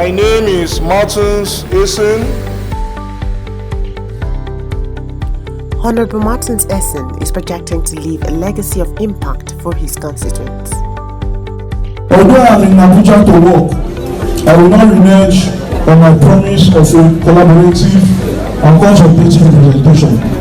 My name is Martins Esin. Honorable Martins Esin is projecting to leave a legacy of impact for his constituents. Although I am in Abuja to work, I will not renege on my promise of a collaborative and consultative representation.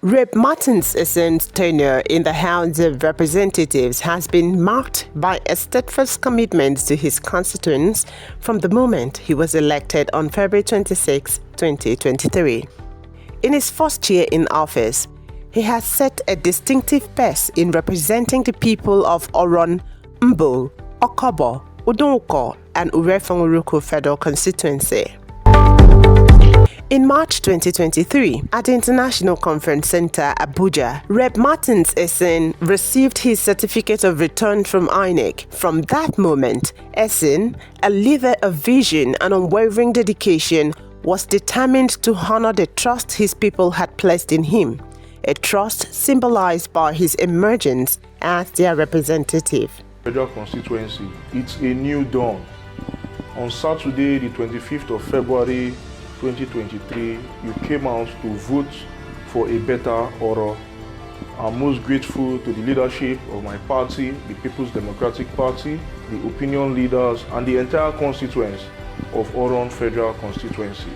Rep. Martins Esin's tenure in the House of Representatives has been marked by a steadfast commitment to his constituents from the moment he was elected on February 26, 2023. In his first year in office, he has set a distinctive pace in representing the people of Oron, Mbo, Okobo, Udonko, and Urefonguruku Federal Constituency. In March 2023, at the International Conference Center, Abuja, Rep. Martins Esin received his certificate of return from INEC. From that moment, Esin, a leader of vision and unwavering dedication, was determined to honor the trust his people had placed in him, a trust symbolized by his emergence as their representative. Federal constituency, it's a new dawn. On Saturday, the 25th of February, 2023, you came out to vote for a better Oro. I'm most grateful to the leadership of my party, the People's Democratic Party, the opinion leaders, and the entire constituents of Oron Federal Constituency.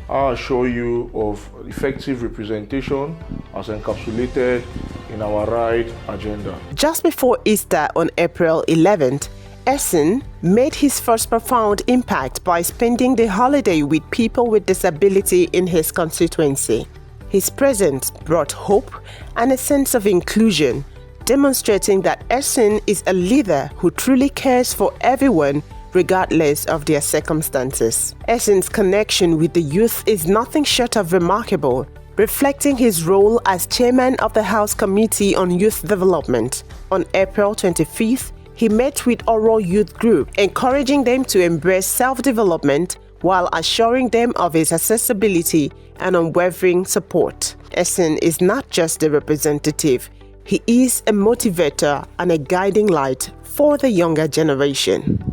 I assure you of effective representation as encapsulated in our RIDE agenda. Just before Easter on April 11th, Esin made his first profound impact by spending the holiday with people with disability in his constituency. His presence brought hope and a sense of inclusion, demonstrating that Esin is a leader who truly cares for everyone regardless of their circumstances. Esin's connection with the youth is nothing short of remarkable, reflecting his role as chairman of the House Committee on Youth Development. On April 25th, he met with Oro Youth Group, encouraging them to embrace self-development while assuring them of his accessibility and unwavering support. Esin is not just a representative, he is a motivator and a guiding light for the younger generation.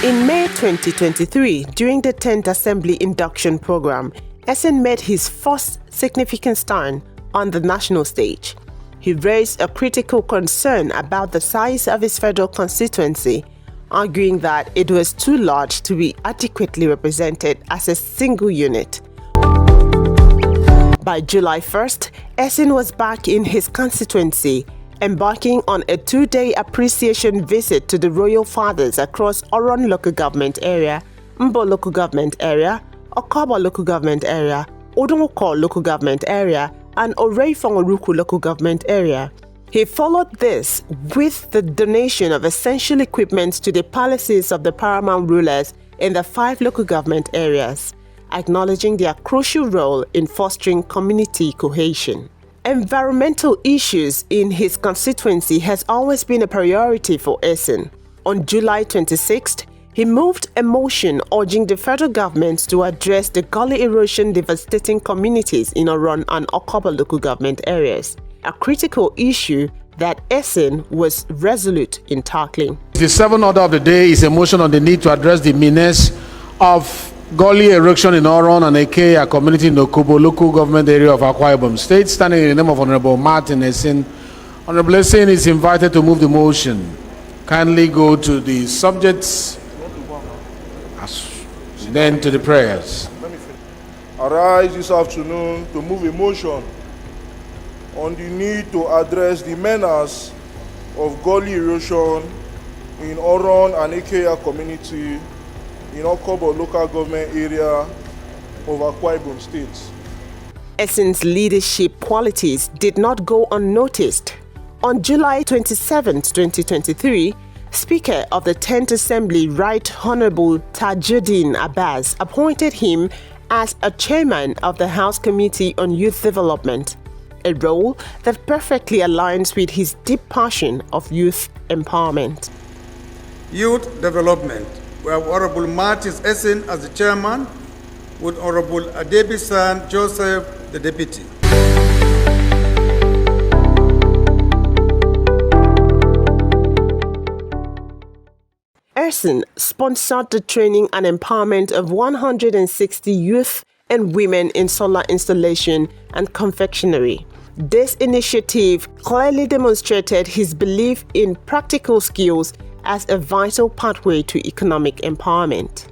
In May 2023, during the 10th Assembly Induction Program, Esin made his first significant stand on the national stage. He raised a critical concern about the size of his federal constituency, arguing that it was too large to be adequately represented as a single unit. By July 1st, Esin was back in his constituency, embarking on a 2-day appreciation visit to the royal fathers across Oron local government area, Mbo local government area, Okobo local government area, Udonko local government area, and Urefonguruku local government area. He followed this with the donation of essential equipment to the palaces of the paramount rulers in the 5 local government areas, acknowledging their crucial role in fostering community cohesion. Environmental issues in his constituency has always been a priority for Esin. On July 26th, he moved a motion urging the federal government to address the gully erosion devastating communities in Oron and Okobo local government areas, a critical issue that Esin was resolute in tackling. The 7th order of the day is a motion on the need to address the menace of gully erosion in Oron and Ikeya community in Okobo local government area of Akwa Ibom State, standing in the name of Honorable Martins Esin. Honorable Esin is invited to move the motion. Kindly go to the subjects, then to the prayers. Arise this afternoon to move a motion on the need to address the menace of gully erosion in Oron and Ikeya community in Okobo local government area of Akwa Ibom State. Esin's leadership qualities did not go unnoticed. On July 27, 2023, Speaker of the 10th Assembly, Right Honorable Tajuddin Abbas, appointed him as a chairman of the House Committee on Youth Development, a role that perfectly aligns with his deep passion of youth empowerment. Youth Development. We have Honorable Martins Esin as the chairman, with Honorable Adebisan Joseph, the deputy. Esin sponsored the training and empowerment of 160 youth and women in solar installation and confectionery. This initiative clearly demonstrated his belief in practical skills as a vital pathway to economic empowerment.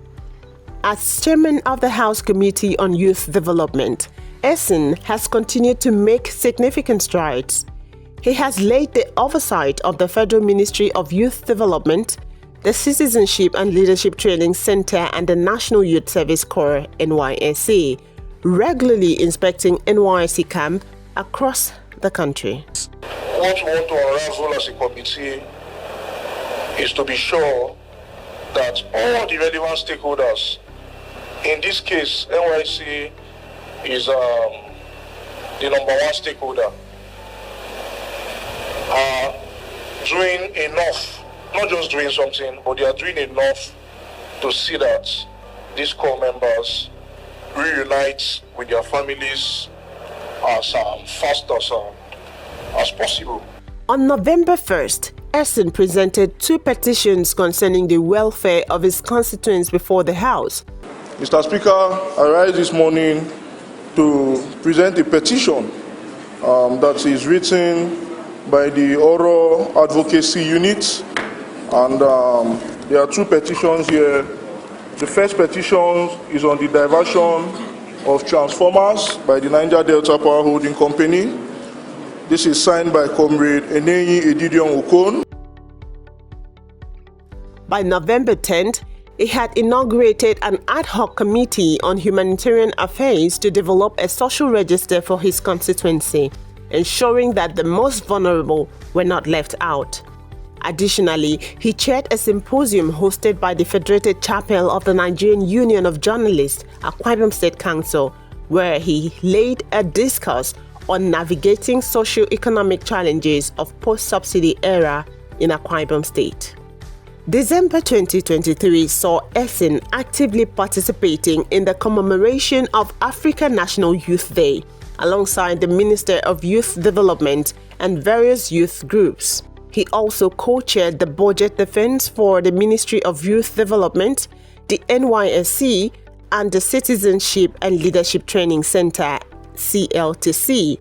As chairman of the House Committee on Youth Development, Esin has continued to make significant strides. He has laid the oversight of the Federal Ministry of Youth Development, the Citizenship and Leadership Training Center and the National Youth Service Corps (NYSC), regularly inspecting NYSC camp across the country. What we want to unravel as a committee is to be sure that all the relevant stakeholders, in this case NYSC is the number one stakeholder, are doing enough, not just doing something, but they are doing enough to see that these core members reunite with their families as fast as possible. On November 1st, Esin presented 2 petitions concerning the welfare of his constituents before the House. Mr. Speaker, I rise this morning to present a petition that is written by the Oral Advocacy Unit, and there are 2 petitions here. The first petition is on the diversion of transformers by the Niger Delta Power Holding Company. This is signed by Comrade Eneyi Edidion Okon. By November 10th, he had inaugurated an ad hoc committee on humanitarian affairs to develop a social register for his constituency, ensuring that the most vulnerable were not left out. Additionally, he chaired a symposium hosted by the Federated Chapel of the Nigerian Union of Journalists, Akwa Ibom State Council, where he laid a discourse on navigating socio-economic challenges of post-subsidy era in Akwa Ibom State. December 2023 saw Esin actively participating in the commemoration of African National Youth Day, alongside the Minister of Youth Development and various youth groups. He also co-chaired the budget defense for the Ministry of Youth Development, the NYSC, and the Citizenship and Leadership Training Center, CLTC.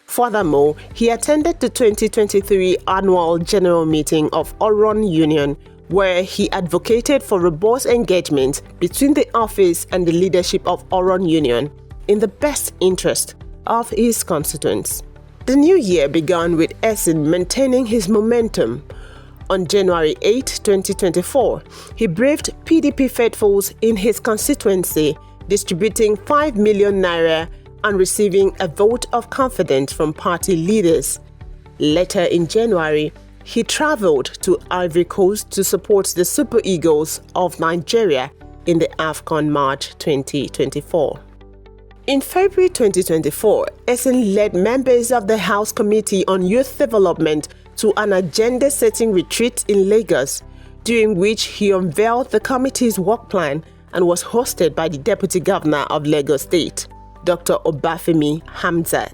Furthermore, he attended the 2023 annual general meeting of Oron Union, where he advocated for robust engagement between the office and the leadership of Oron Union in the best interest of his constituents. The new year began with Esin maintaining his momentum. On January 8, 2024, he braved PDP faithfuls in his constituency, distributing 5 million naira and receiving a vote of confidence from party leaders. Later in January, he traveled to Ivory Coast to support the Super Eagles of Nigeria in the AFCON March 2024. In February 2024, Esin led members of the House Committee on Youth Development to an agenda-setting retreat in Lagos, during which he unveiled the committee's work plan and was hosted by the Deputy Governor of Lagos State, Dr. Obafemi Hamzat.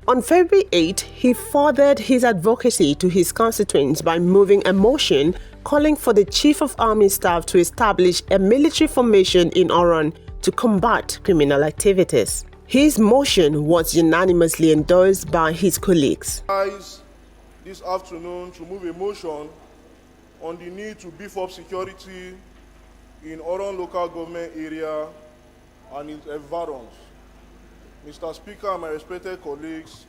On February 8, he furthered his advocacy to his constituents by moving a motion calling for the Chief of Army Staff to establish a military formation in Oron to combat criminal activities. His motion was unanimously endorsed by his colleagues. This afternoon to move a motion on the need to beef up security in Oron local government area and its environs. Mr. Speaker and my respected colleagues,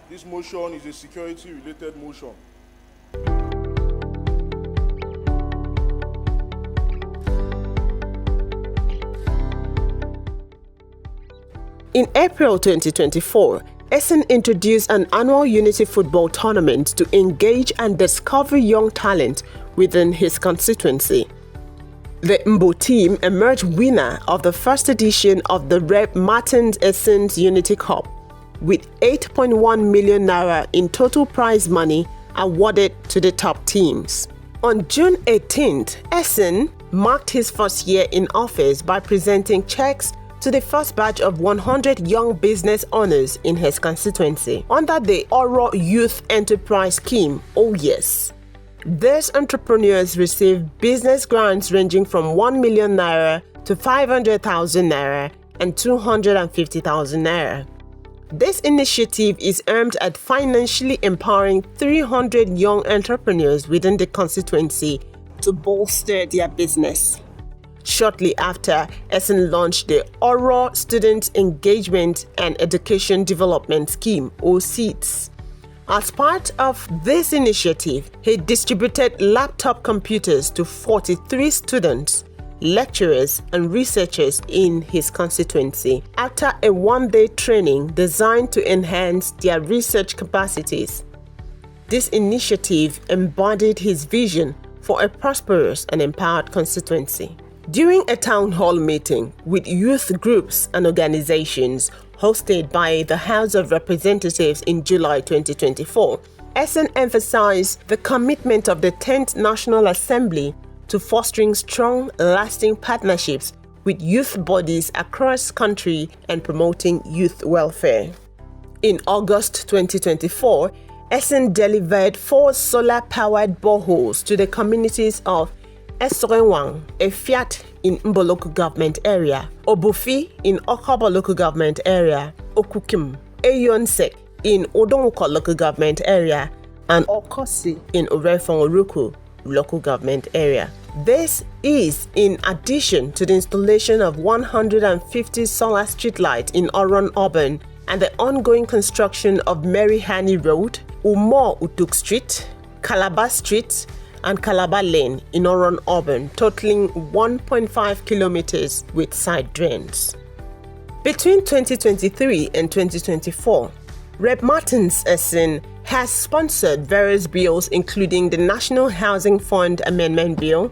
this motion is a security-related motion. In April 2024, Esin introduced an annual Unity Football Tournament to engage and discover young talent within his constituency. The Mbo team emerged winner of the first edition of the Rep Martins Esin's Unity Cup, with 8.1 million naira in total prize money awarded to the top teams. On June 18th, Esin marked his first year in office by presenting checks to the first batch of 100 young business owners in his constituency under the Oro Youth Enterprise Scheme, Oh Yes. These entrepreneurs receive business grants ranging from 1 million naira to 500,000 naira and 250,000 naira. This initiative is aimed at financially empowering 300 young entrepreneurs within the constituency to bolster their business. Shortly after, Esin launched the Oro Student Engagement and Education Development Scheme, or SEEDS. As part of this initiative, he distributed laptop computers to 43 students, lecturers, and researchers in his constituency after a one-day training designed to enhance their research capacities. This initiative embodied his vision for a prosperous and empowered constituency. During a town hall meeting with youth groups and organizations hosted by the House of Representatives in July 2024, Esin emphasized the commitment of the 10th National Assembly to fostering strong, lasting partnerships with youth bodies across country and promoting youth welfare. In August 2024, Esin delivered 4 solar-powered boreholes to the communities of Esorenwang, Efiat in Mbo local government area, Obufi in Okobo local government area, Okukim, Eyonsek in Odonwuko local government area, and Okosi in Orefon-Oruku local government area. This is in addition to the installation of 150 solar streetlights in Oron Urban and the ongoing construction of Mary Hani Road, Umor Utuk Street, Calabar Street, and Calabar Lane in Oron Urban, totaling 1.5 kilometers with side drains. Between 2023 and 2024, Rep. Martins Esin has sponsored various bills including the National Housing Fund Amendment Bill,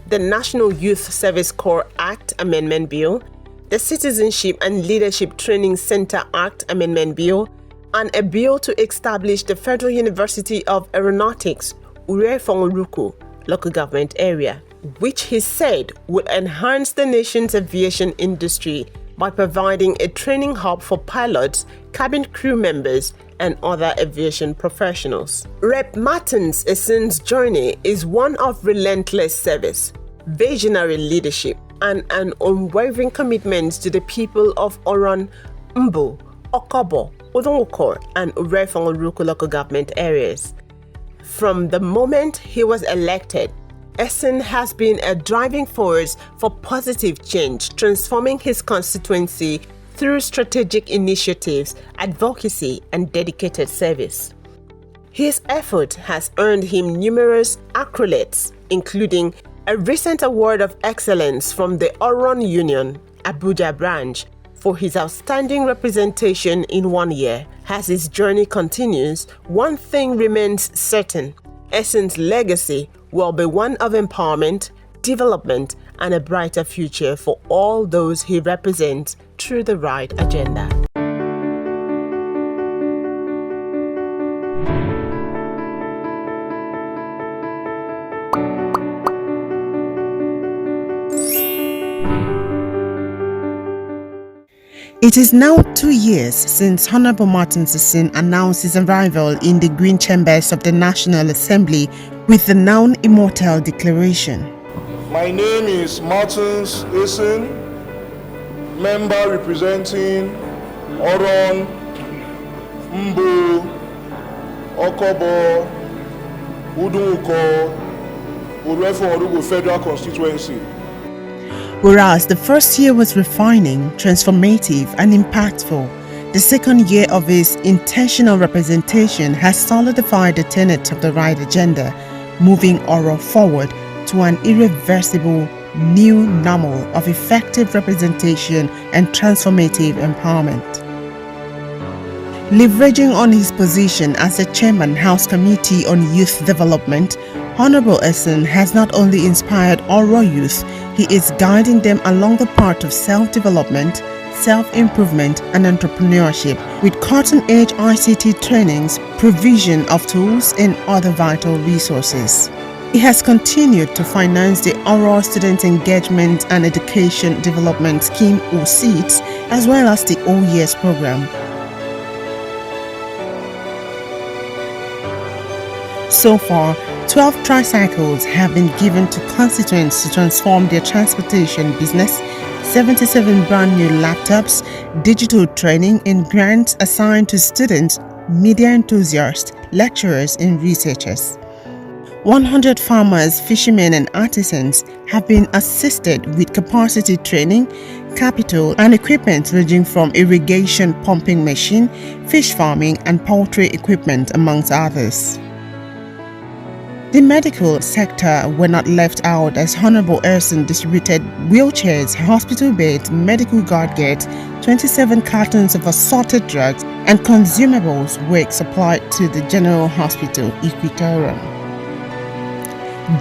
the National Youth Service Corps Act Amendment Bill, the Citizenship and Leadership Training Center Act Amendment Bill, and a bill to establish the Federal University of Aeronautics, Orefon-Oruku local government area, which he said would enhance the nation's aviation industry by providing a training hub for pilots, cabin crew members, and other aviation professionals. Rep. Martins Esin's journey is one of relentless service, visionary leadership, and an unwavering commitment to the people of Oron, Mbo, Okobo, Odonwuko, and Orefon-Oruku local government areas. From the moment he was elected, Esin has been a driving force for positive change, transforming his constituency through strategic initiatives, advocacy, and dedicated service. His effort has earned him numerous accolades, including a recent award of excellence from the Oron Union, Abuja branch, for his outstanding representation in 1 year. As his journey continues, one thing remains certain: Esin's legacy will be one of empowerment, development, and a brighter future for all those he represents through the right agenda. It is now 2 years since Honorable Martins Esin announced his arrival in the Green Chambers of the National Assembly with the now immortal declaration. My name is Martins Esin, member representing Oron, Mbo, Okobo, Udunwuko, Orefon-Oruku Federal Constituency. Whereas the first year was refining, transformative, and impactful, the second year of his intentional representation has solidified the tenets of the right agenda, moving Oro forward to an irreversible new normal of effective representation and transformative empowerment. Leveraging on his position as the Chairman House Committee on Youth Development, Honorable Esin has not only inspired Oro youth, he is guiding them along the path of self-development, self-improvement, and entrepreneurship with cutting-edge ICT trainings, provision of tools, and other vital resources. He has continued to finance the Oro Student Engagement and Education Development Scheme, or SEEDS, as well as the OES program. So far, 12 tricycles have been given to constituents to transform their transportation business, 77 brand new laptops, digital training and grants assigned to students, media enthusiasts, lecturers and researchers. 100 farmers, fishermen and artisans have been assisted with capacity training, capital and equipment ranging from irrigation pumping machine, fish farming and poultry equipment amongst others. The medical sector were not left out as Honorable Esin distributed wheelchairs, hospital beds, medical guard gears, 27 cartons of assorted drugs and consumables were supplied to the General Hospital, Equatorial.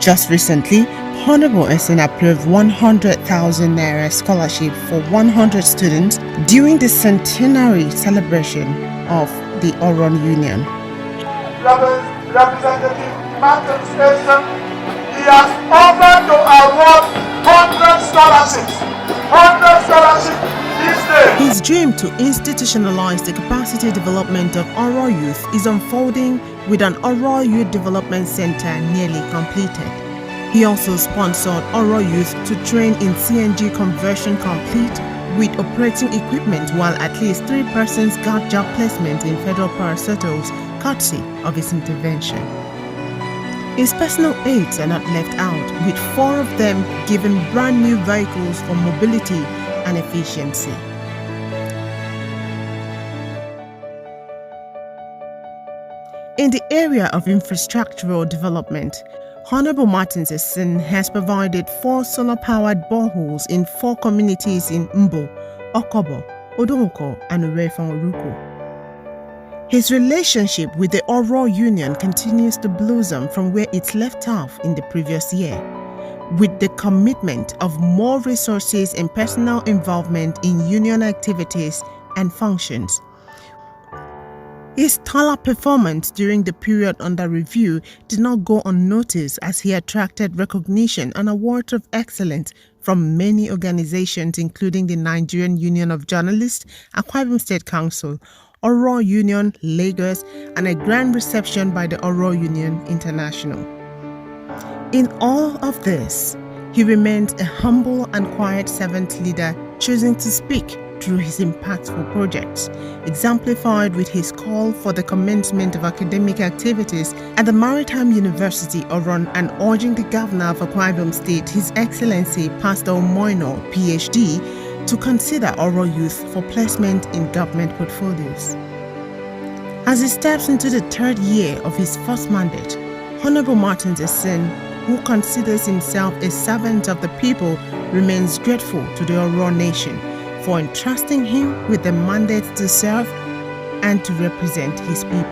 Just recently, Honorable Esin approved 100,000 Naira scholarship for 100 students during the centenary celebration of the Oron Union. Representative Martin Esin, he has offered to award 100 scholarships. 100 scholarships this day. His dream to institutionalize the capacity development of Oro youth is unfolding with an Oro Youth Development Center nearly completed. He also sponsored Oro youth to train in CNG conversion complete with operating equipment, while at least 3 persons got job placement in federal parastatals courtesy of his intervention. His personal aides are not left out, with 4 of them given brand new vehicles for mobility and efficiency. In the area of infrastructural development, Honorable Martin Esin has provided 4 solar-powered boreholes in 4 communities in Mbo, Okobo, Odonko, and Urefa-Oruko. His relationship with the Oro Union continues to blossom from where it left off in the previous year, with the commitment of more resources and personal involvement in union activities and functions. His stellar performance during the period under review did not go unnoticed, as he attracted recognition and awards of excellence from many organizations, including the Nigerian Union of Journalists, Akwa Ibom State Council, Oro Union Lagos, and a grand reception by the Oro Union International. In all of this, he remains a humble and quiet servant leader, choosing to speak through his impactful projects, exemplified with his call for the commencement of academic activities at the Maritime University Oron, and urging the governor of Akwa Ibom State, His Excellency Pastor Omoino, PhD, to consider Oro youth for placement in government portfolios. As he steps into the 3rd year of his first mandate, Honorable Martin Esin, who considers himself a servant of the people, remains grateful to the Oro nation for entrusting him with the mandate to serve and to represent his people.